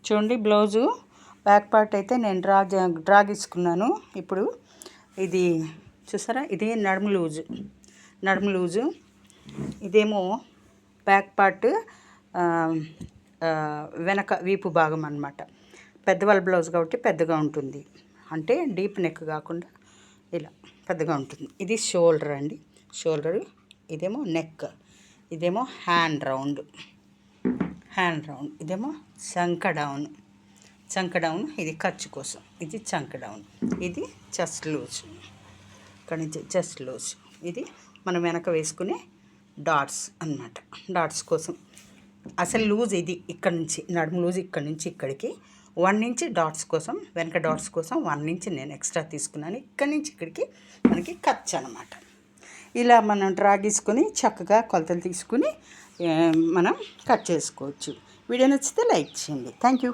చూడండి blouse back part అయితే నేను డ్రా గీసుకున్నాను. ఇప్పుడు ఇది చూసారా, ఇది నడుము లూజు, ఇదేమో బ్యాక్ పార్ట్ వెనక వీపు భాగం అన్నమాట. పెద్దవాళ్ళ బ్లౌజ్ కాబట్టి పెద్దగా ఉంటుంది, అంటే డీప్ నెక్ కాకుండా ఇలా పెద్దగా ఉంటుంది. ఇది షోల్డర్ అండి, షోల్డరు. ఇదేమో నెక్, ఇదేమో హ్యాండ్ రౌండ్, ఇదేమో చంక డౌన్, ఇది ఖర్చు కోసం, ఇది చంక డౌన్, ఇది చెస్ట్ లూజ్, ఇక్కడ నుంచి చెస్ట్ లూజ్, ఇది మనం వెనక వేసుకునే డాట్స్ అన్నమాట. డాట్స్ కోసం అసలు లూజ్ ఇది, ఇక్కడ నుంచి నడుము లూజ్ ఇక్కడ నుంచి ఇక్కడికి 1 ఇంచ్ డాట్స్ కోసం, వెనక డాట్స్ కోసం 1 ఇంచ్ నేను ఎక్స్ట్రా తీసుకున్నాను. ఇక్కడి నుంచి ఇక్కడికి మనకి ఖర్చు అనమాట. ఇలా మనం డ్రా గీసుకొని చక్కగా కొలతలు తీసుకుని మనం కట్ చేసుకోవచ్చు. వీడియో నచ్చితే లైక్ చేయండి. Thank you.